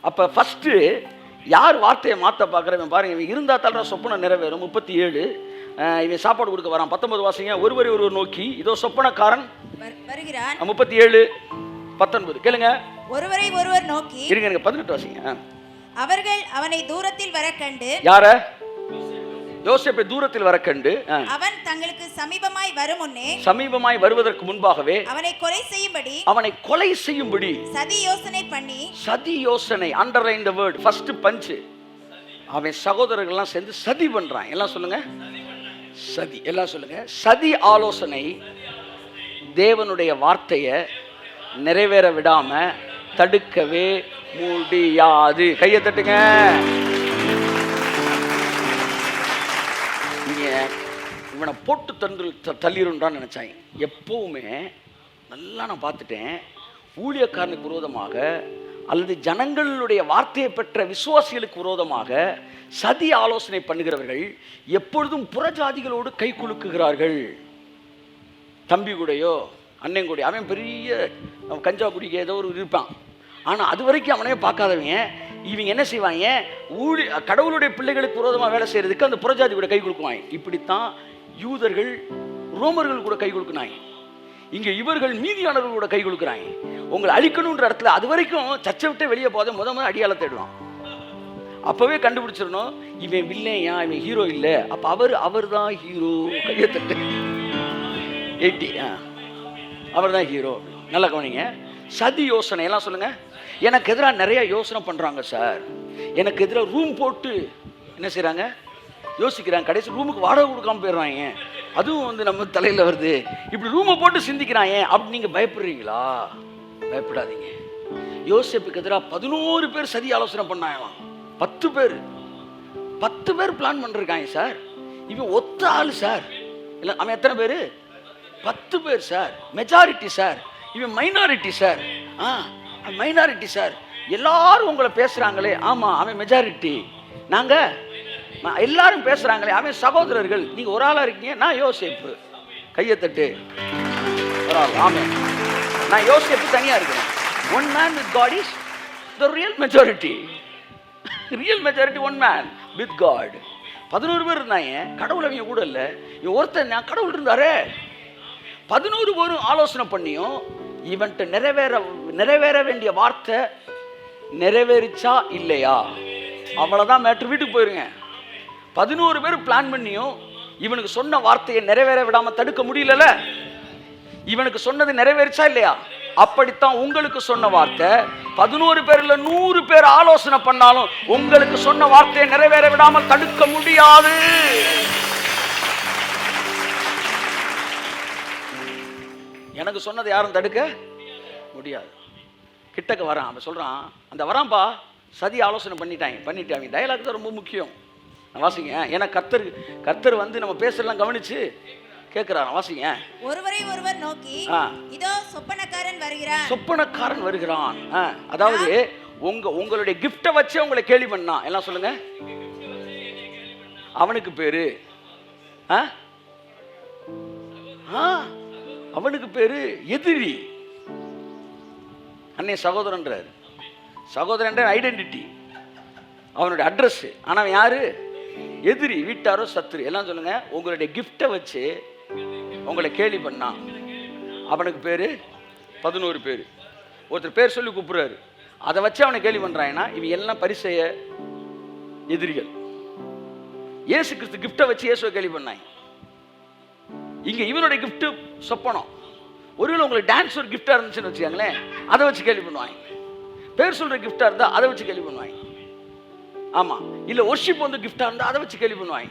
அப்போ ஃபஸ்ட்டு யார் வார்த்தையை மாற்ற பார்க்குறவன் பாருங்க, இவன் இருந்தால் தள்ளுற சொப்பனம் நிறைவேறும். 37 இவன் சாப்பாடு கொடுக்க வரான். 19 வாசிங்க. ஒருவரை ஒருவர் நோக்கி இதோ சொப்பனக்காரன் வருகிறான். 37 19 கேளுங்க. ஒருவரை ஒருவர் நோக்கி இருங்க 18 வாசிங்க. அவர்கள் அவனை தூரத்தில் வர கண்டு, யார? யோசேப்பை தூரத்தில் வர கண்டு, அவன் தங்களுக்கு சமீபமாய் வரும் முன்னே, சமீபமாய் வருவதற்கு முன்பாகவே அவனை கொலை செய்யும்படி சதி யோசனை பண்ணி, சதி யோசனை, underline the word, first punch. அவன் சகோதரர்கள்லாம் சேர்ந்து சதி பண்றான். எல்லாம் சொல்லுங்க, சதி. எல்லாம் சொல்லுங்க, சதி ஆலோசனை. தேவனுடைய வார்த்தையை நிறைவேற விடாம தடுக்கவே முடியாது. கையை தட்டுங்க. இவனை போட்டு தள்ளிருன்றான்னு நினைச்சாங்க. எப்பவுமே நல்லா நான் பார்த்துட்டேன், ஊழியக்காரனுக்கு விரோதமாக அல்லது ஜனங்களுடைய வார்த்தையை பெற்ற விசுவாசிகளுக்கு விரோதமாக சதி ஆலோசனை பண்ணுகிறவர்கள் எப்பொழுதும் புறஜாதிகளோடு கை குலுக்குகிறார்கள். தம்பி கூடயோ அண்ணன் கூட, அவன் பெரிய கஞ்சா குடிக்க ஏதோ ஒரு இருப்பான், ஆனால் அது வரைக்கும் அவனே பார்க்காதவங்க இவங்க என்ன செய்வாங்க, கடவுளுடைய பிள்ளைகளுக்கு விரோதமாக வேலை செய்யறதுக்கு அந்த புறஜாதி கூட கை கொடுக்குவாங்க. இப்படித்தான் யூதர்கள் ரோமர்கள் கூட கை கொடுக்குனாங்க. இங்கே இவர்கள் மீதியானவர்கள் கூட கை கொடுக்குறாங்க. உங்களை அழிக்கணுன்ற இடத்துல அது வரைக்கும் சச்சை விட்டு வெளியே போத முதல் அடியாள தேடுவான். அப்பவே கண்டுபிடிச்சிடணும் இவன் வில்லையா, இவன் ஹீரோ இல்லை. அப்போ அவர் தான் ஹீரோ. கையை தட்டு. 80 அவர் தான் ஹீரோ. நல்லா கவனிங்க. சதி யோசனை. எல்லாம் சொல்லுங்க. எனக்கு எதிராக நிறைய யோசனை பண்றாங்க சார். எனக்கு எதிராக ரூம் போட்டு என்ன செய்யறாங்க, யோசிக்கிறாங்க. கடைசி ரூமுக்கு வாடகை கொடுக்காம போயிடுறாங்க. அதுவும் வந்து நம்ம தலையில வருது. இப்படி ரூமை போட்டு சிந்திக்கிறாங்க. அப்படி நீங்க பயப்படுறீங்களா? பயப்படாதீங்க. யோசேப்புக்கு எதிராக 11 பேர் சதி ஆலோசனை பண்ணாங்களாம். 10 பேர் பிளான் பண்ணிருக்காங்க சார். இவன் ஒத்த ஆளு சார். இல்லை, அவன் எத்தனை பேர்? 10 பேர் சார். Majority sir. இவன் மைனாரிட்டி சார். Minority sir. எல்லாரும் உங்களை பேசுறாங்களே. ஆமா, அவன் மெஜாரிட்டி. நாங்க எல்லாரும் பேசுறாங்களே, அவன் சகோதரர்கள். நீங்க ஒரு ஆளா இருக்கீங்க. நான் யோசேப்பு. கையை தட்டு. ஆமென். நான் யோசேப்பு தனியா இருக்கிறேன். One man with God is the real majority. Real majority one man with God. 11 பேர் இருந்தாங்க. கடவுள் அவங்க கூட இல்லை. இவன் ஒருத்தன் நான் கடவுள் இருந்தாரே. 11 பேரும் ஆலோசனை பண்ணியும் இவன்ட்டு நிறைவேற வேண்டிய வார்த்தை நிறைவேறிச்சா இல்லையா, அவ்வளவுதான் மேட்ரு. வீட்டுக்கு போயிருங்க. 11 பேர் பிளான் பண்ணியும் இவனுக்கு சொன்ன வார்த்தையை நிறைவேற விடாம தடுக்க முடியல. இவனுக்கு சொன்னது நிறைவேறிச்சா இல்லையா? அப்படித்தான் உங்களுக்கு சொன்ன வார்த்தை 11 பேர்ல 100 பேர் ஆலோசனை பண்ணாலும் உங்களுக்கு சொன்ன வார்த்தையை நிறைவேற விடாமல் தடுக்க முடியாது. எனக்கு சொன்னதை யாரும் தடுக்க முடியாது. கிட்டக்க வரான். அவன் சொல்றான், அந்த வரான்பா சதி ஆலோசனை பண்ணிட்டாங்க. டயலாக் தான் ரொம்ப முக்கியம். வாசிங்க. ஏன்னா கர்த்தர் வந்து நம்ம பேசலாம் கவனிச்சு கேட்கிறான். வாசிங்க. ஒருவரை ஒருவர் நோக்கி இதோ சொப்பனக்காரன் வருகிறான். அதாவது உங்களுடைய கிஃப்டை வச்சு உங்களை கேலி பண்ணா. எல்லாம் சொல்லுங்க. அவனுக்கு பேரு அவனுக்கு பேரு எதிரி. அன்னை சகோதரன்றார். சகோதரன் ஐடென்டிட்டி, அவனுடைய அட்ரஸ். ஆனா அவன் யாரு? எதிரி, வீட்டாரோ சத்துரு. எல்லாம் சொல்லுங்க. உங்களுடைய கிஃப்டை வச்சு உங்களை கேலி பண்ணா. அவனுக்கு பேரு 11 பேர். ஒருத்தர் பேர் சொல்லி கூப்பிடுறாரு. அதை வச்சு அவனை கேலி பண்றாங்கன்னா இவன் எல்லாம் பரிசெய எதிரிகள். இயேசு கிறிஸ்து கிஃப்டை வச்சு இயேசுவை கேலி பண்ணாங்க. இங்க இவனுடைய கிஃப்ட் சொப்பனம். ஒருவேளை உங்களுக்கு டான்ஸ் ஒரு கிஃப்டா இருந்துச்சுன்னு வச்சுக்காங்களேன், அதை வச்சு கேள்வி பண்ணுவாங்க. பேர் சொல்ற கிஃப்டா இருந்தா அதை வச்சு கேள்வி பண்ணுவாங்க. ஆமா, இல்ல ஒர்ஷிப் வந்து கிஃப்டா இருந்தா அதை வச்சு கேள்வி பண்ணுவாங்க.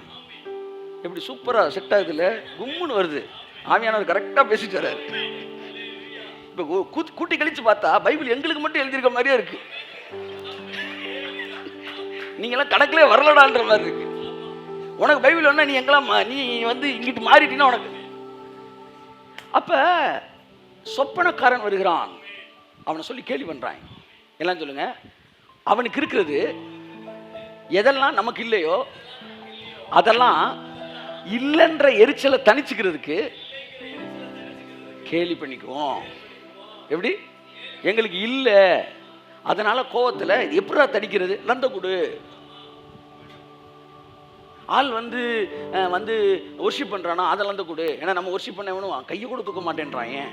எப்படி சூப்பரா செட் ஆகுதுல, கும்முன்னு வருது. ஆவியானவர் கரெக்டா பேசிட்டு வர்றாரு. இப்ப கூட்டி கழிச்சு பார்த்தா பைபிள் எங்களுக்கு மட்டும் எழுதியிருக்க மாதிரியே இருக்கு. நீங்களாம் கணக்கிலே வரலடான்ற மாதிரி இருக்கு. உனக்கு பைபிள் வேணா நீ எங்கெல்லாம் நீ வந்து இங்கிட்டு மாறிட்டீங்கன்னா உனக்கு. அப்ப சொப்பனக்காரன் வருகிறான். அவனை சொல்லி கேள்வி பண்றான். எல்லாம் சொல்லுங்க. அவனுக்கு இருக்கிறது எதெல்லாம் நமக்கு இல்லையோ அதெல்லாம் இல்லைன்ற எரிச்சலை தனிச்சுக்கிறதுக்கு கேலி பண்ணிக்குவோம். எப்படி? எங்களுக்கு இல்லை, அதனால கோவத்தில் எப்படா தடிக்கிறது, லந்த கொடு. ஆள் வந்து ஒர்ஷிப் பண்ணுறானா, அதை லந்த கொடு. ஏன்னா நம்ம ஒர்ஷிப் பண்ண வேணும், கையை கூட தூக்க மாட்டேன்றான். ஏன்?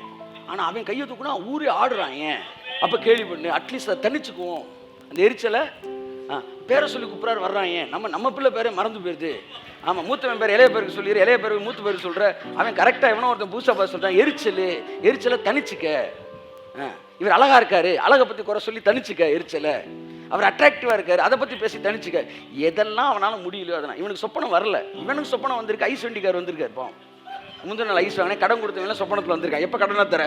ஆனால் அவன் கையை தூக்குனா ஊரே ஆடுறான். ஏன்? அப்போ கேள்வி பண்ணு, அட்லீஸ்ட் அதை தனிச்சுக்குவோம். அந்த எரிச்சலை பேரை சொல்லி கூப்பிட்றாரு வர்றான். ஏன்? நம்ம பிள்ளை பேரே மறந்து போயிடுது. ஆமாம், மூத்தவன் பேர் இளைய பேருக்கு சொல்லிடு, இளைய பேருக்கு மூத்த பேருக்கு சொல்கிற. அவன் கரெக்டாக எவனோ ஒருத்தன் புதுசாக பார்த்து சொல்கிறான். எரிச்சலை தனிச்சுக்க. இவர் அழகாக இருக்காரு, அழகை பற்றி குறை சொல்லி தனிச்சுக்க எரிச்சலை. அவர் அட்ராக்டிவாக இருக்காரு, அதை பற்றி பேசி தனிச்சுக்க. எதெல்லாம் அவனால் முடியலையோ அதெல்லாம். இவனுக்கு சொப்பனம் வரல, இவனுக்கு சொப்பனம் வந்திருக்கு. ஐஸ் வண்டிக்கார் வந்திருக்காரு. பாவம், முந்தின நாள் ஐஸ் வாங்கினேன், கடன் கொடுத்தவங்க சொப்பனத்தில் வந்திருக்கான். எப்போ கடனாக தர?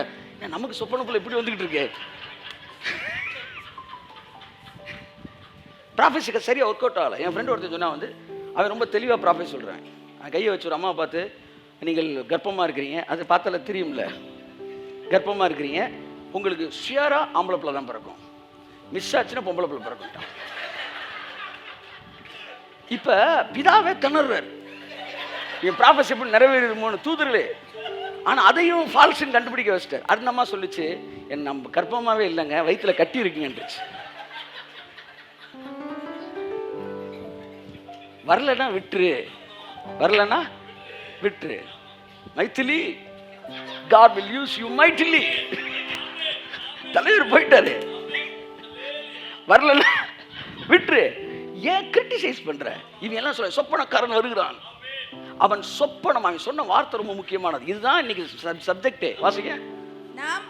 நமக்கு சொப்பனத்தில் இப்படி வந்துக்கிட்டு இருக்கு. ப்ராஃபஸுக்கு சரியாக ஒர்க் அவுட் ஆகலை. என் ஃப்ரெண்டு ஒருத்தர் சொன்னால் அவன் ரொம்ப தெளிவாக ப்ராஃபஸ் சொல்கிறேன். கையை வச்சு ஒரு அம்மாவை பார்த்து, நீங்கள் கர்ப்பமாக இருக்கிறீங்க, அது பார்த்தால தெரியும்ல, கர்ப்பமாக இருக்கிறீங்க, உங்களுக்கு ஷியராக ஆம்பளை பிள்ளை தான் பிறக்கும், மிஸ் ஆச்சுன்னா பொம்பளை பிள்ளை பிறக்கும். இப்போ பிதாவே திணறார். என் ப்ராஃபஸ் எப்படி நிறைவேறுமோன்னு தூதர்களே. ஆனால் அதையும் ஃபால்ஸ்ன்னு கண்டுபிடிக்க வச்சிட்டார். அது நம்ம சொல்லிச்சு, நம்ம கர்ப்பமாகவே இல்லைங்க, வயிற்றுல கட்டி இருக்குங்கன்றுச்சு. வரலன்னா விட்டுரு, வரலன்னா விட்டுரு. Maithili, God will use you mightily. தலைவர் போயிட்டாரு, வரலன்னா விட்டுரு. ஏன் கிரிட்டிசைஸ் பண்ற? இவன் எல்லாம் சொல்ல சொப்பனக்காரன் வருகிறான். அவன் சொப்பனம், அவன் சொன்ன வார்த்தை ரொம்ப முக்கியமானது. இதுதான் இன்னைக்கு சப்ஜெக்டே. வாசிங்க. நாம்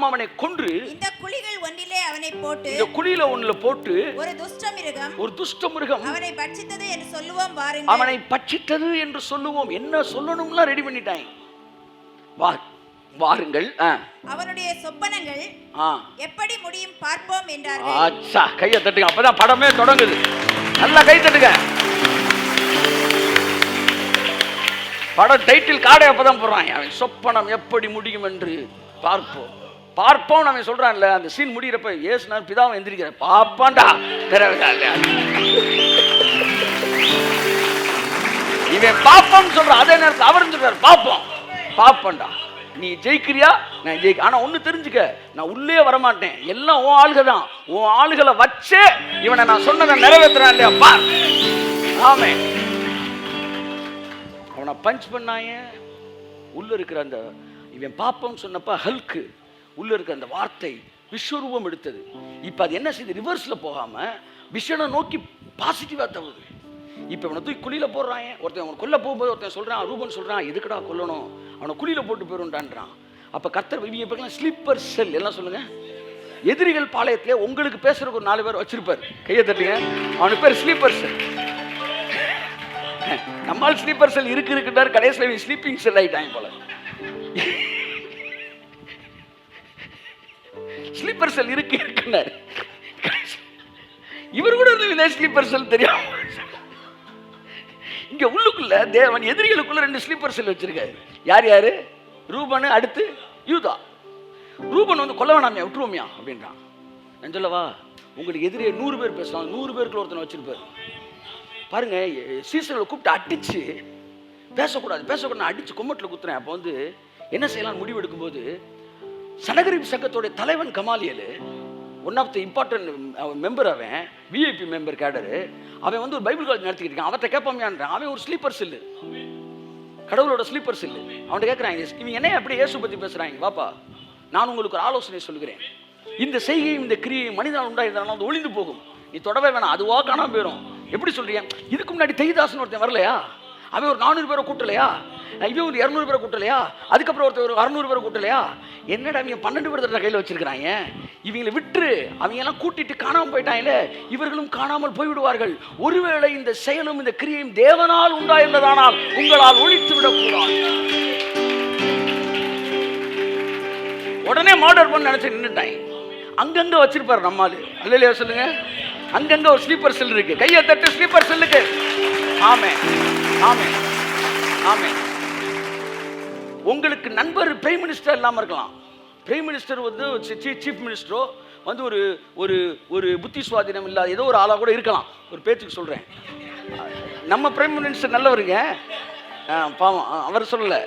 அவனை கொன்று இந்த குழிகள் ஒன்றிலே அவனை போட்டு, இந்த குழியில ஒண்ணுல போட்டு ஒரு துஷ்ட மிருகம் அவனை பட்சித்தது என்று சொல்லுவோம். பாருங்கள், அவனை பட்சித்தது என்று சொல்லுவோம். என்ன சொல்லணும்லாம் ரெடி பண்ணிட்டாங்க. வாருங்கள், அவனுடைய சொப்பனங்கள் எப்படி முடியும் பார்ப்போம் என்றார்கள். அச்சா, கையை தட்டுங்க, அப்பதான் படமே தொடங்குது. நல்லா கை தட்டுங்க. படம் டைட்டில் கார்டை அப்பதான் போடுறான். அவன் சொப்பனம் எப்படி முடியும் என்று பார்ப்போம் அவன் சொல்றான்ல. அந்த சீன் முடிகிறப்ப ஏசுனார் பிதாவை எந்திரிக்கிற பாப்பாண்டா. இவன் பாப்போம் சொல்றான், அதே நேரத்தில் அவர் சொல்றாரு பாப்போண்டா. நீ ஜெயிக்கிறியா? நான் ஜெயிக்க. ஆனா ஒண்ணு தெரிஞ்சுக்க, நான் உள்ளே வரமாட்டேன், எல்லாம் உன் ஆளுக தான். உன் ஆளுகளை வச்சே இவனை நான் சொன்னதை நிறைவேற்றுறான் இல்லையா? பார். ஆமே, அவனை பஞ்ச் பண்ணாய. உள்ள இருக்கிற அந்த இவன் பாப்பம் சொன்னப்ப ஹல்க்கு உள்ள இருக்கிற அந்த வார்த்தை விஸ்வரூபம் எடுத்தது. இப்ப அது என்ன செய்யுது? ரிவர்ஸ்ல போகாம விஷனை நோக்கி பாசிட்டிவா தவுது. இப்ப இவனை தூக்கி குழியில போடுறான். ஒருத்தன் அவனை கொல்ல போகும்போது ஒருத்தன் சொல்றான், ரூபன் சொல்றான், எதுக்கடா கொல்லணும், அவனை குழியில போட்டு போயிருண்டான்றான். அப்ப கர்த்தர் இவங்க இப்ப ஸ்லீப்பர் செல் எல்லாம் சொல்லுங்க. எதிரிகள் பாளையத்திலே உங்களுக்கு பேசுறதுக்கு ஒரு 4 பேர் வச்சிருப்பார். கையை தட்டுங்க. அவனுக்கு பேர் ஸ்லீப்பர் செல். நம்மால் ஸ்லீப்பர் செல் இருக்குன்றார், கடைசியில் ஸ்லீப்பிங் செல் ஆயிட்டாங்க போல. ஸ்லீப்பர் செல் இருக்குன்னார். இவர் கூட ஸ்லீப்பர் செல் தெரியும். இங்க உள்ளுக்குள்ள தேவன் எதிரிகளுக்குள்ள 2 ஸ்லீப்பர் செல் வச்சிருக்காரு. யாரு? ரூபன், அடுத்து யூதா. ரூபன் கொல்ல வேணாமியா, விட்டுருவோமியா அப்படின்றான். நான் சொல்லவா, உங்களுக்கு எதிரியே 100 பேர் பேசலாம், 100 பேருக்குள்ள ஒருத்தனை வச்சிருப்பாரு. பாருங்க, சீசர்களை கூப்பிட்டு அடிச்சு பேசக்கூடாது அடிச்சு கொம்மட்டில் குத்துறேன். அப்போ என்ன செய்யலாம் முடிவு எடுக்கும் போது, சனகரிப் சங்கத்தோட தலைவன் கமாலியல், one of the important member, அவன் விஐபி மெம்பர் கேடரு. அவன் ஒரு பைபிள் காலேஜ் நடத்திக்கிட்டு இருக்கான். அவர்கிட்ட கேட்பாமியான்றான். அவன் ஒரு ஸ்லீப்பர் செல்லு, கடவுளோட ஸ்லீப்பர் செல்லு. அவன்கிட்ட கேட்குறாங்க, இவங்க என்ன அப்படி இயேசு பற்றி பேசுகிறாங்க, வாப்பா நான் உங்களுக்கு ஒரு ஆலோசனை சொல்கிறேன். இந்த செய்கையும் இந்த கிரியையும் மனிதனால் உண்டாயிருந்தாலும் அது ஒளிந்து போகும், நீ தொடவே வேணாம், அதுவா காணாம போயிடும். எப்படி சொல்றியா? இதுக்கு முன்னாடி தெய்தாசன் ஒருத்தன் வரலையா? அவன் ஒரு 400 பேரை கூட்டலையா? இவன் ஒரு 200 பேரை கூட்டலையா? அதுக்கப்புறம் ஒருத்தர் ஒரு 600 பேரை கூட்டலையா? என்னடா அவங்க 12 பேர் கையில் வச்சிருக்கிறாங்க. இவங்களை விட்டு அவங்க எல்லாம் கூட்டிட்டு காணாமல் போயிட்டாங்களே, இவர்களும் காணாமல் போய்விடுவார்கள். ஒருவேளை இந்த செயலும் இந்த கிரியையும் தேவனால் உண்டாயிருந்ததானால் உங்களால் ஒழித்து விடக்கூடாது. உடனே மர்டர் பண்ண நினைச்சு நின்றுட்டாங்க. அங்கங்க வச்சிருப்பாரு நம்மால். அல்லையா சொல்லுங்க, அங்கங்க ஒரு ஸ்லீப்பர் செல் இருக்கு. கையை தட்டு ஸ்லீப்பர் செல்லுக்கு. ஆமே ஆமே ஆமே. உங்களுக்கு நண்பர் பிரைம் மினிஸ்டர் இல்லாம இருக்கலாம். பிரைம் மினிஸ்டர் சீஃப் மினிஸ்டரோ ஒரு ஒரு ஒரு புத்தி சுவாதீனம் இல்லாத ஏதோ ஒரு ஆளா கூட இருக்கலாம். ஒரு பேச்சுக்கு சொல்றேன். நம்ம பிரைம் மினிஸ்டர் நல்லவருங்க, பாவம் அவர் சொல்லல.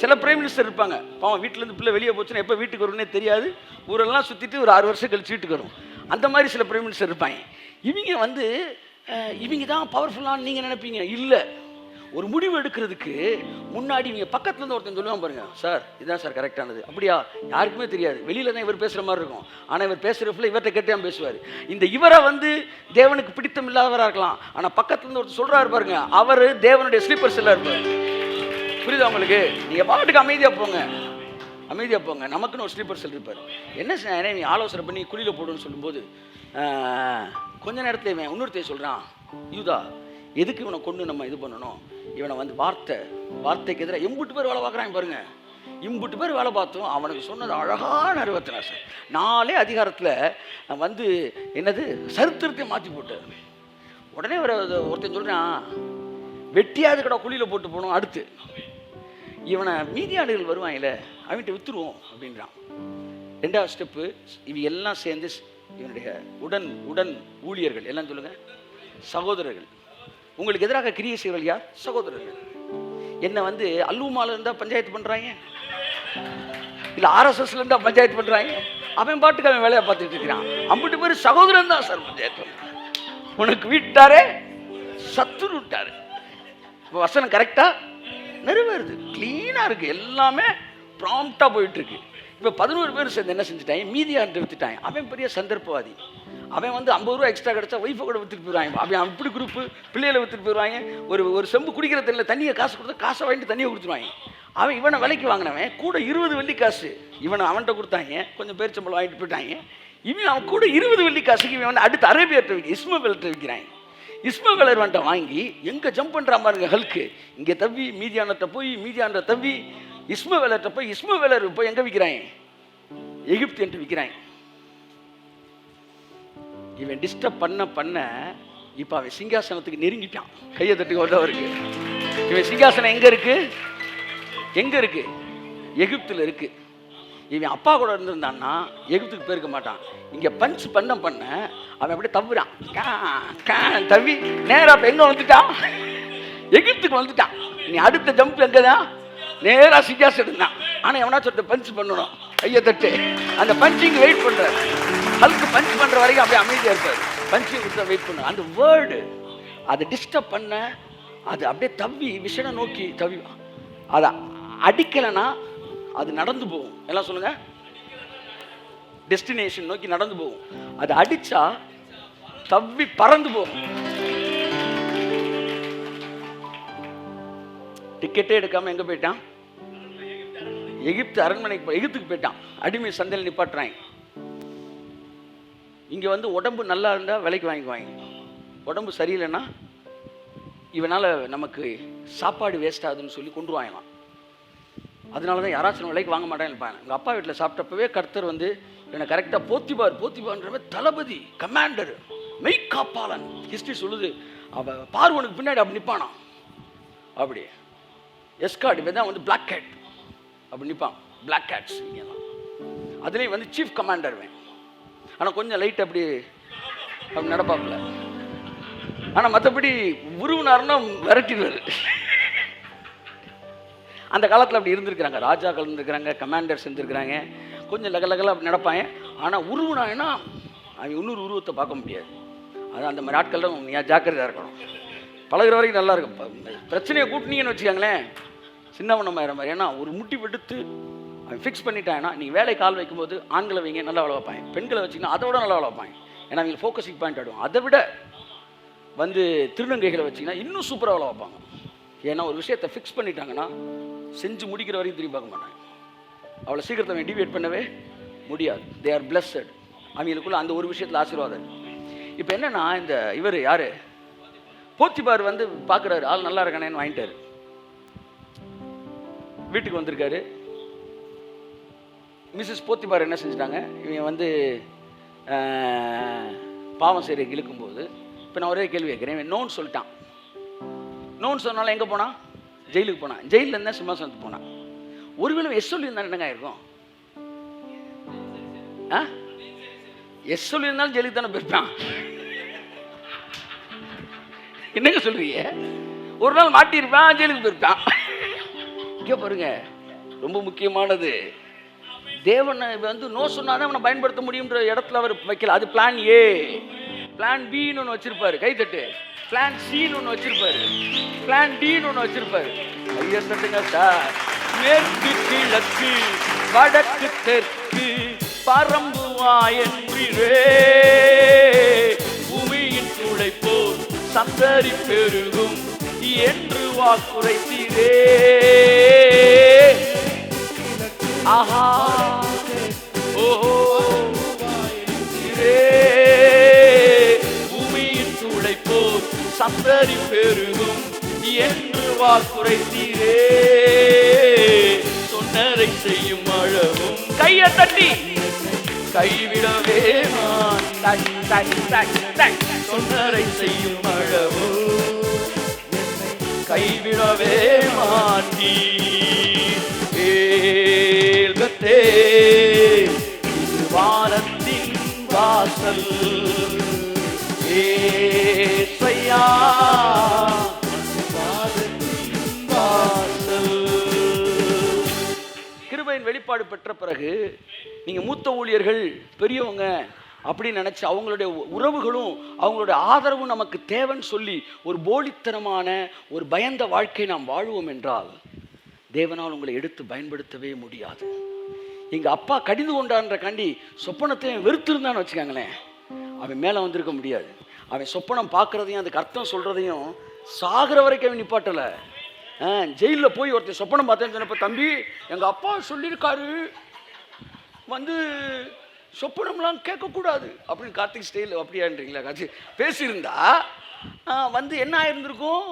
சில பிரைம் மினிஸ்டர் இருப்பாங்க, பாவம் வீட்டிலேருந்து பிள்ளை வெளியே போச்சுன்னா எப்போ வீட்டுக்கு வரும்னே தெரியாது, ஊரெல்லாம் சுற்றிட்டு ஒரு 6 வருஷம் கழிச்சு வீட்டுக்கு வரும். அந்த மாதிரி சில பிரைம் மினிஸ்டர் இருப்பாங்க. இவங்க வந்து இவங்க தான் பவர்ஃபுல்லான்னு நீங்கள் நினைப்பீங்க. இல்லை, ஒரு முடிவு எடுக்கிறதுக்கு முன்னாடி இவங்க பக்கத்துலேருந்து ஒருத்தன் சொல்லுவான் பாருங்க, சார் இதுதான் சார் கரெக்டானது. அப்படியா? யாருக்குமே தெரியாது, வெளியில் தான் இவர் பேசுகிற மாதிரி இருக்கும். ஆனால் இவர் பேசுகிறப்பல இவர்கிட்ட கேட்டான் பேசுவார். இந்த இவரை வந்து தேவனுக்கு பிடித்தம் இல்லாதவராக இருக்கலாம், ஆனால் பக்கத்துலேருந்து ஒருத்தர் சொல்கிறாரு பாருங்க, அவர் தேவனுடைய ஸ்லீப்பர் செல்லாக இருப்பார். புரியுதா உங்களுக்கு? நீங்கள் பாட்டுக்கு அமைதியாக போங்க, அமைதியாக போங்க. நமக்குன்னு ஒரு ஸ்லீப்பர் செல் இருப்பார். என்ன செய்ய நீ ஆலோசனை பண்ணி குழியில் போடுன்னு சொல்லும்போது கொஞ்ச நேரத்தில் இவன் இன்னொருத்தையும் சொல்கிறான், யூதா எதுக்கு இவனை கொண்டு நம்ம இது பண்ணணும், இவனை வந்து வார்த்தைக்கு எதிராக எம்புட்டு பேர் வேலை பார்க்குறாங்க பாருங்க. இம்புட்டு பேர் வேலை பார்த்தோம், அவனுக்கு சொன்னது அழகான அறிவத்தினா சார் 4 அதிகாரத்தில் வந்து என்னது சரித்திரத்தை மாற்றி போட்டார். உடனே ஒருத்தன் சொல்கிறான், வெட்டியாவது கடை குழியில் போட்டு போகணும். அடுத்து இவனை மீதியாடுகள் வருவாங்கல்ல, அவன்கிட்ட விற்றுருவோம் அப்படின்றான். 2வது ஸ்டெப்பு, இவ எல்லாம் சேர்ந்து இவனுடைய உடன் ஊழியர்கள் எல்லாம் சொல்லுங்கள், சகோதரர்கள். உங்களுக்கு எதிராக கிரியை செய்வர்கள் யார்? சகோதரர்கள். என்ன வந்து அல்லூமால இருந்தால் பஞ்சாயத்து பண்ணுறாங்க, இல்லை ஆர்எஸ்எஸ்ல இருந்தால் பஞ்சாயத்து பண்ணுறாங்க. அவன் பாட்டுக்கு அவன் வேலையை பார்த்துட்டு இருக்கிறான். 50 பேர் சகோதரன் தான் சார் பஞ்சாயத்து. உனக்கு வீட்டாரே சத்துரு விட்டாரு. வசனம் கரெக்டாக நிறைவேறுது, க்ளீனாக இருக்குது, எல்லாமே ப்ராம்ப்டாக போயிட்டுருக்கு. இப்போ 11 பேர் சேர்ந்து என்ன செஞ்சுட்டாங்க, மீதியாண்டு விற்றுட்டாங்க. அவன் பெரிய சந்தர்ப்பவாதி. அவன் வந்து 50 ரூபா எக்ஸ்ட்ரா கிடச்சா ஒய்ஃபை கூட விற்றுட்டு போயிடுவாங்க. அவன் அப்படி குரூப்பு பிள்ளைகளை விற்றுட்டு போயிடுவாங்க. ஒரு செம்பு குடிக்கிற தண்ணியில் தண்ணியை காசு கொடுத்தா காசை வாங்கிட்டு தண்ணியை கொடுத்துருவாங்க. இவனை விலைக்கு வாங்கினவன் கூட 20 வெள்ளி காசு அவன்கிட்ட கொடுத்தாங்க. கொஞ்சம் பேரிச்சம்பளம் வாங்கிட்டு போயிட்டாங்க. அவன் கூட 20 வெள்ளி காசுக்கு இவன் வந்து அடுத்து அரேபியர்கிட்ட விற்க இஸ்மவேலர்கிட்ட விற்கிறாங்க. இஸ்மவேலர் வந்துட்ட வாங்கி எங்கே ஜம்ப் பண்ணுறா பாருங்க, ஹல்க்கு இங்கே தவ்வி மீதியானத்தை போய் மீதியான தவ்வி இஸ்மவேலர்கிட்ட போய் இஸ்மவேலர் போய் எங்கே விற்கிறாங்க, எகிப்து என்று விற்கிறாங்க. இவன் டிஸ்டர்ப் பண்ண இப்போ அவன் சிங்காசனத்துக்கு நெருங்கிட்டான். கையை தட்டுக்கு வந்தவருக்கு இவன் சிங்காசனம் எங்கே இருக்கு? எகிப்தில் இருக்கு. இவன் அப்பா கூட இருந்திருந்தான்னா எகிப்துக்கு போயிருக்க மாட்டான். இங்கே பஞ்ச் பண்ண அவன் அப்படியே தவ்வுறான். தவி நேராக இப்போ எங்கே வந்துட்டான், எகிப்துக்கு வந்துட்டான். நீ அடுத்த ஜம்ப் எங்கே தான், நேராக சிங்காசனம் தான். ஆனால் எவனாச்சும் ஒருத்த பஞ்ச் பண்ணணும், கையை தட்டு. அந்த பஞ்சிங் வெயிட் பண்ணுறாரு. ஹல்க்கு பஞ்ச் பண்ணுற வரைக்கும் அப்படியே அமைதியாக இருப்பார். பஞ்சிங் கொடுத்தா வெயிட் பண்ண அந்த வேர்டு அதை டிஸ்டர்ப் பண்ண அது அப்படியே தவ்வி விஷனை நோக்கி தவி. அதை அடிக்கலைன்னா அது நடந்து போகும். எல்லாம் சொல்லுங்க, டெஸ்டினேஷன் நோக்கி நடந்து போகும். அது அடிச்சா தவ்வி பறந்து போகும். டிக்கெட்டே எடுக்காம எங்க போயிட்டான், எகிப்து அரண்மனைக்கு எகிப்துக்கு போயிட்டான். அடிமை சந்தையில் நிப்பாட்டுறாங்க. இங்கே வந்து உடம்பு நல்லா இருந்தால் விலைக்கு வாங்கிக்குவாங்க, உடம்பு சரியில்லைன்னா இவனால் நமக்கு சாப்பாடு வேஸ்ட் ஆகுதுன்னு சொல்லி கொண்டு வாங்கலாம். அதனால தான் யாராச்சும் விலைக்கு வாங்க மாட்டேன்னு இருப்பாங்க. எங்கள் அப்பா வீட்டில் சாப்பிட்டப்பவே கர்த்தர் வந்து என்னை கரெக்டாக போத்திபார்ன்றவே தளபதி, கமாண்டர், மெய்காப்பாளன். ஹிஸ்ட்ரி சொல்லுது, அவன் பார்வனுக்கு பின்னாடி அப்படி நிற்பானா, அப்படி எஸ்கார்டு தான் வந்து பிளாக் கேட் அப்படி நிற்பான். பிளாக் கேட்ஸ் இங்கெல்லாம் அதுலேயும் வந்து சீஃப் கமாண்டர் வேன். ஆனால் கொஞ்சம் லைட் அப்படி நடப்பாப்புல. ஆனால் மற்றபடி உருவினார்னா விரட்டிடுவார். அந்த காலத்தில் அப்படி இருந்திருக்கிறாங்க, ராஜாக்கள் இருந்திருக்கிறாங்க, கமாண்டர்ஸ் இருந்திருக்கிறாங்க. கொஞ்சம் லகலகலாக அப்படி நடப்பாங்க. ஆனால் உருவுனாங்கன்னா அவங்க இன்னொரு உருவத்தை பார்க்க முடியாது. அது அந்த மாதிரி ஆட்கள்லாம் நீங்கள் ஜாக்கிரதையாக இருக்கணும். பழகிற வரைக்கும் நல்லா இருக்கும். பிரச்சனையை கூட்டினீங்கன்னு வச்சுக்கோங்களேன், சின்னவனமாயிர மாதிரி. ஏன்னா ஒரு முட்டி வெடுத்து அவன் ஃபிக்ஸ் பண்ணிட்டாங்கன்னா, நீங்கள் வேலை கால் வைக்கும்போது ஆண்களை வைங்க நல்லா வேலை வைப்பாங்க, பெண்களை வச்சிங்கன்னா அதை விட நல்லா வேலை வைப்பாங்க. ஏன்னா அவங்க ஃபோக்கஸிங் பாயிண்ட் ஆகிடும். அதை விட வந்து திருநங்கைகளை வச்சிங்கன்னா இன்னும் சூப்பராக வேலை வைப்பாங்க. ஏன்னா ஒரு விஷயத்தை ஃபிக்ஸ் பண்ணிட்டாங்கன்னா செஞ்சு முடிக்கிற வரைக்கும் திரும்பி பார்க்க மாட்டாங்க. அவ்வளோ சீக்கிரத்தை அவன் டிவியேட் பண்ணவே முடியாது. They are blessed. அவங்களுக்குள்ள அந்த ஒரு விஷயத்தில் ஆசீர்வாதம். இப்போ என்னன்னா, இந்த இவர் யார், போத்திபார் வந்து பார்க்குறாரு, ஆள் நல்லா இருக்கானேன்னு வாங்கிட்டாரு. வீட்டுக்கு வந்திருக்காரு. மிஸ்ஸஸ் போத்திபார் என்ன செஞ்சுட்டாங்க, இவங்க வந்து பாவம் செய்கிற இழுக்கும்போது, இப்போ நான் ஒரே கேள்வி கேட்குறேன், இவன் நோன்னு சொல்லிட்டான். நோன்னு சொன்னாலும் எங்கே போனான், ஜெயிலுக்கு போனான். ஜெயிலில் இருந்தால் சிம்மாசனத்துக்கு போனான். ஒருவேளை எஸ் சொல்லியிருந்தா என்னங்க இருக்கும், எஸ் சொல்லியிருந்தாலும் ஜெயிலுக்கு தானே போயிருப்பான். என்னங்க சொல்றீங்க, ஒரு நாள் மாட்டியிருப்பான், ஜெயிலுக்கு போயிருப்பான். இங்கே பாருங்க, ரொம்ப முக்கியமானது. தேவனை வந்து நோ சொன்னாதான் அவனை பயன்படுத்த முடியுன்ற இடத்துல அவர் வைக்கல. அது பிளான் ஏ. பிளான் பின்னு ஒன்று வச்சிருப்பாரு, கைத்தட்டு. பிளான் சின்னு ஒன்று வச்சிருப்பாரு, பிளான் டின்னு ஒன்று வச்சிருப்பாரு. ஐயா தட்டுங்க சார். மேற்கு கிழக்கு வடக்கு தெற்கு பரம்புவாயன்றே, பூமியின் துளை போல் சந்தரி பெருகும் என்று வாக்குரைத்தீரே. ஆஹா ஓஹோ பூமியின் துளை போல் சந்தரி பெருகும் என்று வாக்குரைத்தீரே. சொன்னரை செய்யும் அளவும் கையை தட்டி கைவிடவே சொன்னரை செய்யும் அளவும் கைவிடவே மாட்டீ. வானத்தின் வாசல் ஏசையா, கிருபையின் வெளிப்பாடு பெற்ற பிறகு நீங்க மூத்த ஊழியர்கள் பெரியவங்க அப்படின்னு நினைச்சு அவங்களுடைய உறவுகளும் அவங்களுடைய ஆதரவும் நமக்கு தேவைன்னு சொல்லி ஒரு போலித்தனமான ஒரு பயந்த வாழ்க்கை நாம் வாழ்வோம் என்றால் தேவனால் உங்களை எடுத்து பயன்படுத்தவே முடியாது. எங்க அப்பா கடிந்து கொண்டான்ற காண்டி சொப்பனத்தையும் வெறுத்திருந்தான்னு வச்சுக்காங்களேன், அவன் மேலே வந்திருக்க முடியாது. அவன் சொப்பனம் பார்க்கறதையும் அதுக்கு அர்த்தம் சொல்றதையும் சாகிற வரைக்கும் அவன் நிப்பாட்டலை. ஜெயிலில் போய் ஒருத்தர் சொப்பனம் பார்த்தேன்னு சொன்னப்ப, தம்பி எங்கள் அப்பா சொல்லியிருக்காரு வந்து சொப்பனம்லாம் கேட்கக்கூடாது அப்படின்னு கார்த்திக் ஸ்டைல் அப்படியான்றீங்களா காட்சி பேசியிருந்தா வந்து என்ன ஆயிருந்திருக்கும்?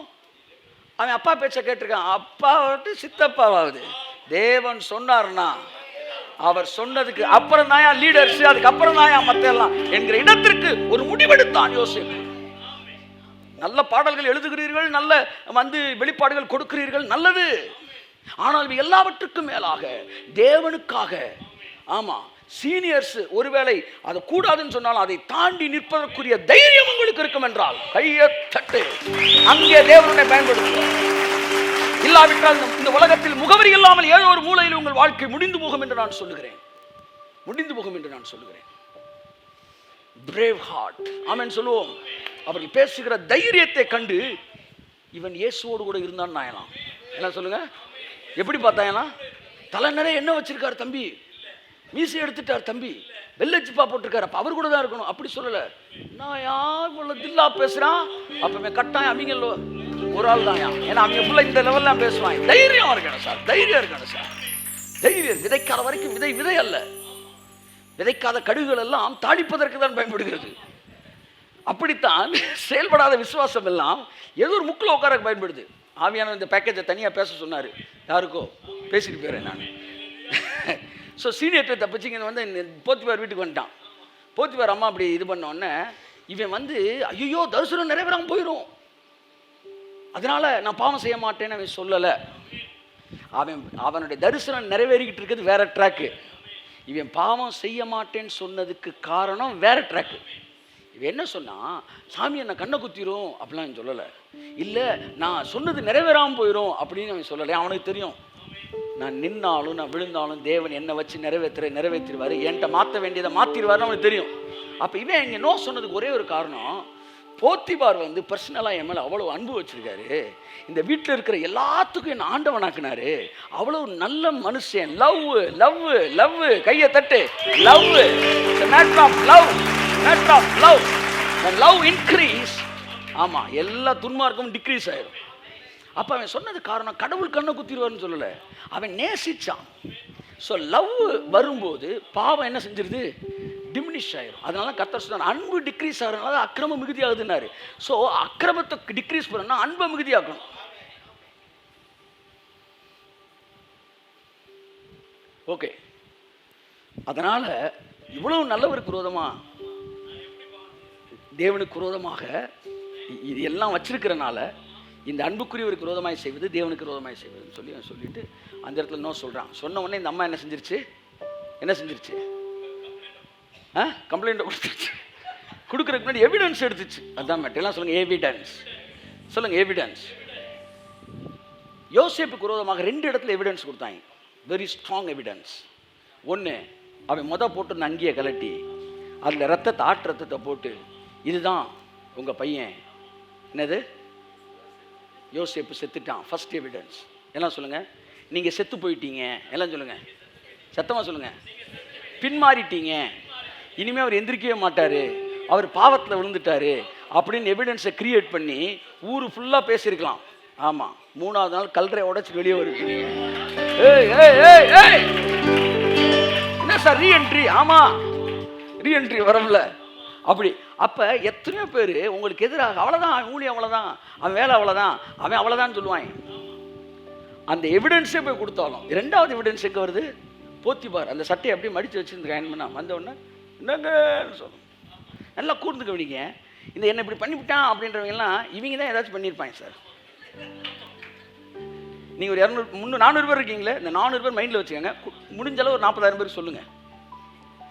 அவன் அப்பா பேச்சை கேட்டிருக்கான். அப்பா வந்து சித்தப்பாவாகுது. தேவன் சொன்னார்னா அவர் சொன்னதுக்கு அப்புறம் தான் லீடர்ஸ், அதுக்கப்புறம் தான் மற்ற எல்லாம் என்கிற இடத்திற்கு ஒரு முடிவெடுத்தான் யோசேப்பு. நல்ல பாடல்கள் எழுதுகிறீர்கள், நல்ல வந்து வெளிப்பாடுகள் கொடுக்கிறீர்கள், நல்லது. ஆனால் எல்லாவற்றுக்கும் மேலாக தேவனுக்காக, ஆமா சீனியர்ஸ் ஒருவேளை அதை கூடாதுன்னு சொன்னாலும் அதை தாண்டி நிற்பதற்குரிய தைரியம் உங்களுக்கு இருக்கும் என்றால் கையை தட்டு, அங்கே தேவனை பயன்படுத்தும். இல்லாவிட்டால் இந்த உலகத்தில் முகவரி இல்லாமல் ஏதோ ஒரு மூலையில் உங்கள் வாழ்க்கை முடிந்து போகும் என்று நான் சொல்லுகிறேன். முடிந்து போகும் என்று நான் சொல்லுகிறேன். பிரேவ் ஹார்ட், ஆமென் சொல்லுவோம். அவர்கள் பேசுகிற தைரியத்தை கண்டு இவன் இயேசுவோடு கூட இருந்தான் நாயலாம். என்ன சொல்லுங்க, எப்படி பார்த்தாயலாம்? தலை நிறைய என்ன வச்சிருக்காரு தம்பி, மீசை எடுத்துட்டார் தம்பி, வெள்ளச்சிப்பா போட்டிருக்காரு, அப்ப அவர் கூட தான் இருக்கணும் அப்படி சொல்லல. நான் யார் தில்லா பேசுறான், அப்பவே கட்டாயம் அவங்க ஒரு ஆள் தான். ஏன்னா அவங்க ஃபுல்லா இந்த லெவல்லாம் பேசுவாங்க. தைரியம் இருக்கணும் சார், தைரியம் இருக்கணும் சார். தைரியம் விதைக்காத வரைக்கும் விதை அல்ல. விதைக்காத கடுகுகள் எல்லாம் தாடிப்பதற்கு தான் பயன்படுகிறது. அப்படித்தான் செயல்படாத விசுவாசம் எல்லாம் ஏதோ ஒரு முக்கில் உட்கார பயன்படுது. ஆவியான இந்த பேக்கேஜை தனியாக பேச சொன்னார், யாருக்கோ பேசிட்டு போயிடுறேன் நான். ஸோ சீனியர்கிட்ட தப்பிச்சிங்க வந்து போத்திவார் வீட்டுக்கு வந்துட்டான். போத்திவார் அம்மா அப்படி இது பண்ணோடனே இவன் வந்து ஐயோ தரிசனம் நிறைவேறாமல் போயிடும், அதனால நான் பாவம் செய்ய மாட்டேன்னு அவன் சொல்லலை. அவனுடைய தரிசனம் நிறைவேறிக்கிட்டு இருக்கிறது வேற ட்ராக்கு. இவன் பாவம் செய்ய மாட்டேன்னு சொன்னதுக்கு காரணம் வேற ட்ராக்கு. இவன் என்ன சொன்னா, சாமி என்ன கண்ணை குத்திரும் அப்படிலாம் சொல்லலை. இல்லை நான் சொன்னது நிறைவேறாமல் போயிடும் அப்படின்னு அவன் சொல்லலை. அவனுக்கு தெரியும், நான் நின்னாலும் நான் விழுந்தாலும் தேவன் என்னை வச்சு நிறைவேற்றிடுவார், என்கிட்ட மாற்ற வேண்டியதை மாற்றிடுவார்னு அவனுக்கு தெரியும். அப்போ இவன் இங்கே நோ சொன்னதுக்கு ஒரே ஒரு காரணம், போத்திபார் வந்து பர்சனலாக என் மேலே அவ்வளோ அன்பு வச்சிருக்காரு, இந்த வீட்டில் இருக்கிற எல்லாத்துக்கும் என்ன ஆண்டவனாக்குனாரு, அவ்வளோ நல்ல மனுஷன். லவ் லவ் லவ், கையை தட்டு. Love, matter of love, matter of love. Love increase, ஆமாம் எல்லா துன்மார்க்கும் டிக்ரீஸ் ஆயிடும். அப்போ அவன் சொன்னது காரணம் கடவுள் கண்ணை குத்திடுவார்னு சொல்லலை, அவன் நேசிச்சான். ஸோ லவ் வரும்போது பாவம் என்ன செஞ்சிருது, டிமினிஷ் ஆயிரும். அதனால கர்த்தர் சொன்னார், அன்பு டிக்ரீஸ் ஆகிறதுனால அக்கிரமம் மிகுதி ஆகுதுன்னாரு. ஸோ அக்கிரமத்தை டிக்ரீஸ் பண்ணணும்னா அன்பை மிகுதியாக்கணும். ஓகே, அதனால இவ்வளவு நல்லவருக்கு விரோதமாக தேவனுக்கு விரோதமாக இது எல்லாம் வச்சிருக்கிறனால இந்த அன்புக்குரியவருக்கு விரோதமாய் செய்வது தேவனுக்கு விரோதமாய் செய்வதுன்னு சொல்லிட்டு அந்த இடத்துல நோ சொல்கிறான். சொன்ன உடனே இந்த அம்மா என்ன செஞ்சிருச்சு கம்ப்ளைண்ட் கொடுத்துருச்சு. கொடுக்குறதுக்கு முன்னாடி எவிடன்ஸ் எடுத்துச்சு. அதுதான் மேட்டர். எல்லாம் சொல்லுங்க எவிடன்ஸ், சொல்லுங்க எவிடன்ஸ். யோசேப்புக்கு விரோதமாக 2 இடத்துல எவிடன்ஸ் கொடுத்தாங்க. Very strong evidence. ஒன்று, அவன் போட்டு அங்கேயே கலட்டி அதில் ரத்தத்தை போட்டு இதுதான் உங்கள் பையன், என்னது யோசேப்பு செத்துட்டான், ஃபர்ஸ்ட் எவிடன்ஸ். எல்லாம் சொல்லுங்கள், நீங்கள் செத்து போயிட்டீங்க. எல்லாம் சொல்லுங்கள், சத்தமாக சொல்லுங்கள், பின்மாறிட்டீங்க, இனிமேல் அவர் எந்திரிக்கவே மாட்டார், அவர் பாவத்தில் விழுந்துட்டாரு அப்படின்னு எவிடன்ஸை கிரியேட் பண்ணி ஊர் ஃபுல்லாக பேசியிருக்கலாம். ஆமாம், 3ஆவது நாள் கல்றை உடைச்சி வெளியே வருது. என்ன சார் ரீஎன்ட்ரி? ஆமாம், ரீஎன்ட்ரி வரல. அப்படி அப்போ எத்தனையோ பேர் உங்களுக்கு எதிராக அவ்வளோதான், அவன் ஊழியம் அவ்வளோதான், அவன் வேலை அவ்வளோதான், அவன் அவ்வளோதான் சொல்லுவான். அந்த எவிடன்ஸே போய் கொடுத்தாலும் 2வது எவிடன்ஸ் எங்கே வருது? போத்திபார் அந்த சட்டையை அப்படியே மடித்து வச்சுருந்துருக்கான். வந்தவுடனே என்னங்கன்னு சொல்லணும். நல்லா கூர்ந்து கவனிங்க. இந்த என்ன இப்படி பண்ணிவிட்டான் அப்படின்றவங்கலாம் இவங்க தான் ஏதாச்சும் பண்ணியிருப்பாங்க சார். நீங்கள் ஒரு 200 300 400 பேர் இருக்கீங்களே, இந்த 400 பேர் மைண்டில் வச்சுக்கோங்க. முடிஞ்சளவு ஒரு 40,000 பேர் சொல்லுங்கள்,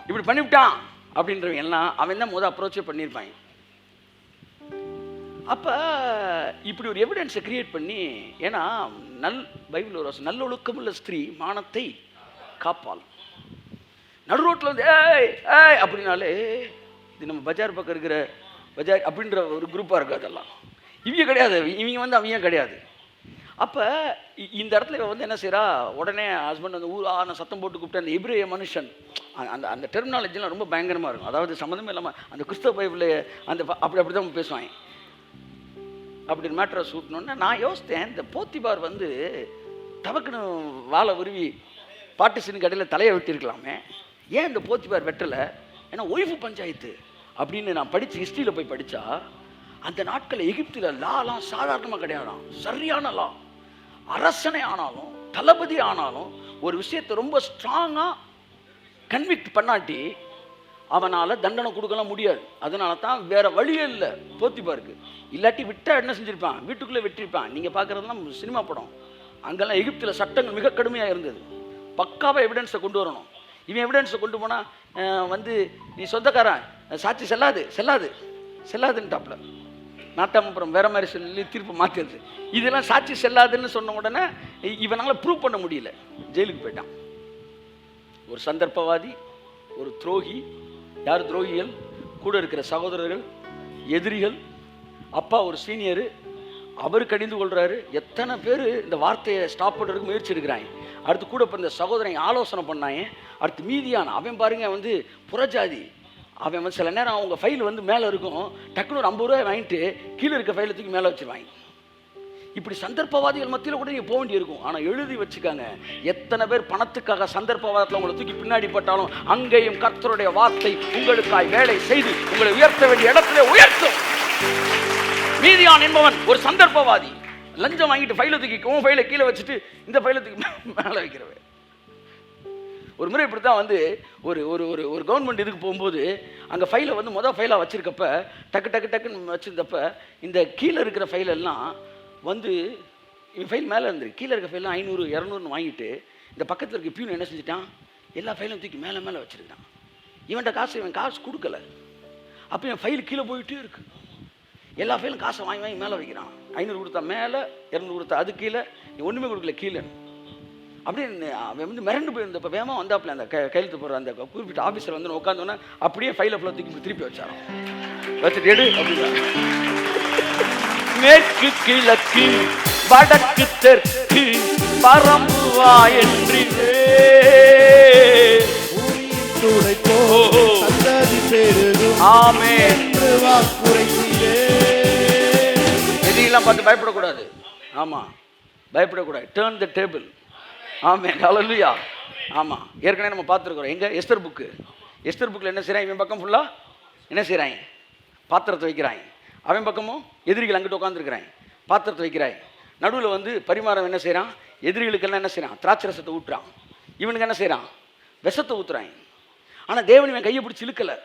இப்படி பண்ணிவிட்டான் அப்படின்றவங்க எல்லாம் அவன் தான் அப்ரோச்சே பண்ணியிருப்பாங்க. அப்போ இப்படி ஒரு எவிடன்ஸை கிரியேட் பண்ணி, ஏன்னா பைபிள் ஒரு நல்லொழுக்கமுள்ள ஸ்திரீ மானத்தை காப்பாள். நடு ரோட்டில் வந்து ஏய் ஏய் அப்படின்னாலே இது நம்ம பஜார் பக்கம் இருக்கிற பஜார் அப்படின்ற ஒரு குரூப்பாக இருக்குது. அதெல்லாம் இவங்க கிடையாது, இவங்க வந்து அவங்க கிடையாது. அப்போ இந்த இடத்துல வந்து என்ன செய்கிறா, உடனே ஹஸ்பண்ட் வந்து நான் சத்தம் போட்டு கூப்பிட்டு அந்த எபிரேய மனுஷன் அந்த அந்த டெர்மினாலஜிலாம் ரொம்ப பயங்கரமாக இருக்கும். அதாவது சம்மந்தமே இல்லாமல் அந்த கிறிஸ்தவ பைபிள் அந்த அப்படி தான் பேசுவாங்க. அப்படி மேட்ரை சூட்டணுன்னா நான் யோசித்தேன், இந்த போத்திபார் வந்து தவக்குன்னு வாழை உருவி பாட்டிசின் கடையில் தலையை வெட்டியிருக்கலாமே, ஏன் இந்த போத்திபார் வெட்டலை? ஏன்னா ஒய்ஃபு பஞ்சாயத்து அப்படின்னு நான் படித்து ஹிஸ்ட்ரியில் போய் படித்தா, அந்த நாட்களில் எகிப்தில் லாலாம் சாதாரணமாக கிடையாதான், சரியான லா. அரசனை ஆனாலும் தளபதி ஆனாலும் ஒரு விஷயத்தை ரொம்ப ஸ்ட்ராங்காக கன்விக்ட் பண்ணாட்டி அவனால் தண்டனை கொடுக்கலாம் முடியாது. அதனால தான் வேறு வழியே இல்லை போத்திபாருக்கு. இல்லாட்டி விட்டால் என்ன செஞ்சுருப்பான், வீட்டுக்குள்ளே வெட்டிருப்பான். நீங்கள் பார்க்குறதுலாம் சினிமா படம். அங்கெல்லாம் எகிப்தில் சட்டங்கள் மிக கடுமையாக இருந்தது. பக்காவாக எவிடன்ஸை கொண்டு வரணும். இவன் எவிடன்ஸை கொண்டு போனால் வந்து நீ சொந்தக்காரன், சாட்சி செல்லாதுன்ட்டாப்புல. நாட்டாமப்புறம் வேற மாதிரி சொல்லி தீர்ப்பு மாற்றிடுது. இதெல்லாம் சாட்சி செல்லாதுன்னு சொன்ன உடனே இவனால் ப்ரூவ் பண்ண முடியல, ஜெயிலுக்கு போயிட்டான். ஒரு சந்தர்ப்பவாதி, ஒரு துரோகி. யார் துரோகிகள்? கூட இருக்கிற சகோதரர்கள், எதிரிகள். அப்பா ஒரு சீனியரு, அவர் கடிந்து கொள்கிறாரு. எத்தனை பேர் இந்த வார்த்தையை ஸ்டாப் பண்ணுறதுக்கு முயற்சி எடுக்கிறாங்க. அடுத்து கூட இப்போ இந்த சகோதரன் ஆலோசனை பண்ணாங்க. அடுத்து மீதியான அவன் பாருங்க வந்து புறஜாதி. அவன் வந்து சில நேரம் அவங்க ஃபைல் வந்து மேலே இருக்கும், டக்குன்னு ஒரு 50 ரூபாய் வாங்கிட்டு கீழே இருக்க ஃபைலை தூக்கி மேலே வச்சுருவாங்க. இப்படி சந்தர்ப்பவாதிகள் மத்தியில் கூட நீங்கள் போக வேண்டியிருக்கும். ஆனால் எழுதி வச்சுக்காங்க, எத்தனை பேர் பணத்துக்காக சந்தர்ப்பவாதத்தில் உங்களை தூக்கி பின்னாடி பட்டாலும் அங்கேயும் கர்த்தருடைய வார்த்தை உங்களுக்காய் வேலை செய்து உங்களை உயர்த்த வேண்டிய இடத்துல உயர்த்தும். மீதியான் என்பவன் ஒரு சந்தர்ப்பவாதி. லஞ்சம் வாங்கிட்டு ஃபைலை தூக்கி உன் ஃபைலை கீழே வச்சுட்டு இந்த ஃபைலை தூக்கி மேலே வைக்கிறவன். ஒரு முறை இப்படி தான் வந்து ஒரு ஒரு ஒரு ஒரு கவர்மெண்ட் இதுக்கு போகும்போது அங்கே ஃபைலை வந்து ஃபைலாக வச்சுருக்கப்ப டக்குன்னு வச்சுருந்தப்ப இந்த கீழே இருக்கிற ஃபைலெல்லாம் வந்து இவன் ஃபைல் மேலே இருந்துரு, கீழே இருக்க ஃபைலாம் 500 200 வாங்கிட்டு இந்த பக்கத்தில் இருக்க பியூன் என்ன செஞ்சுட்டான், எல்லா ஃபைலும் தூக்கி மேலே வச்சுருக்கான். இவன் காசு கொடுக்கல. அப்போ என் ஃபைல் கீழே போயிட்டே இருக்கு. எல்லா ஃபைலும் காசை வாங்கி மேலே வைக்கிறான். 500 கொடுத்தா மேலே, 200 கொடுத்தா அது கீழே, நீ ஒன்றுமே கொடுக்கல கீழே. அப்படின்னு அவன் வந்து மிரண்டு போயிருந்தப்போ வேகமாக வந்தாப்புல அந்த கையெழுத்து போடுற அந்த குறிப்பிட்ட ஆஃபீஸர் வந்து உட்காந்தோன்னே அப்படியே ஃபைலை ஃபுல்லாக தூக்கி திருப்பி வச்சாரான். வச்சுட்டு எடு அப்படின்னா மேற்கு கிழக்கு வடக்கு தெற்கு பரம்புவா என்று எதையெல்லாம் பார்த்து பயப்படக்கூடாது. ஆமா, பயப்படக்கூடாது. Turn the table. ஆமே, ஹல்லேலூயா. ஆமாம், ஏற்கனவே நம்ம பார்த்துருக்குறோம். எங்கே எஸ்தர் புக்கில் என்ன செய்கிறாங்க, இவன் பக்கம் ஃபுல்லாக என்ன செய்கிறாங்க, பாத்திரத்தை வைக்கிறாங்க. அவன் பக்கமும் எதிரிகள் அங்கிட்டு உட்காந்துருக்கிறாங்க, பாத்திரத்தை வைக்கிறாங்க. நடுவில் வந்து பரிமாறம் என்ன செய்கிறான், எதிரிகளுக்கெல்லாம் என்ன செய்கிறான், திராட்சை ரசத்தை ஊட்டுறான். இவனுக்கு என்ன செய்கிறான், விஷத்தை ஊற்றுறாங்க. ஆனால் தேவன் இவன் கையை பிடிச்சி இழுக்கலை,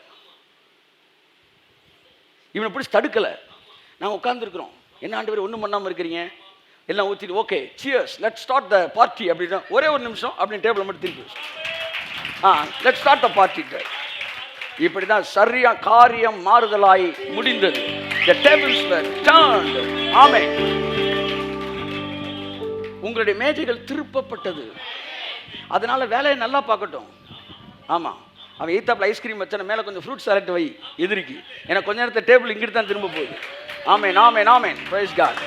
இவனை பிடிச்சி தடுக்கலை. நாங்கள் உட்காந்துருக்குறோம், என்ன ஆண்டவரே ஒன்றும் பண்ணாமல் இருக்கிறீங்க, எல்லாம் ஊற்றிட்டு okay cheers let start the party அப்படின்னா ஒரே ஒரு நிமிஷம் அப்படின்னு டேபிளை மட்டும் திருப்பி லெட் ஸ்டார்ட் த பார்ட்டி. இப்படி தான் சரியா காரியம் மாறுதலாய் முடிந்தது. The tables were turned. ஆமென். உங்களுடைய மேஜைகள் திருப்பப்பட்டது. அதனால வேலையை நல்லா பார்க்கட்டும். ஆமாம், அவன் எய்த்தாப்பில் ஐஸ்கிரீம் வச்சான மேலே கொஞ்சம் ஃப்ரூட் சாலட் வை எதிரிக்கு, ஏன்னா கொஞ்ச நேரத்தை டேபிள் இங்கிட்டு தான் திரும்ப போகுது. Amen, amen, amen. Praise God.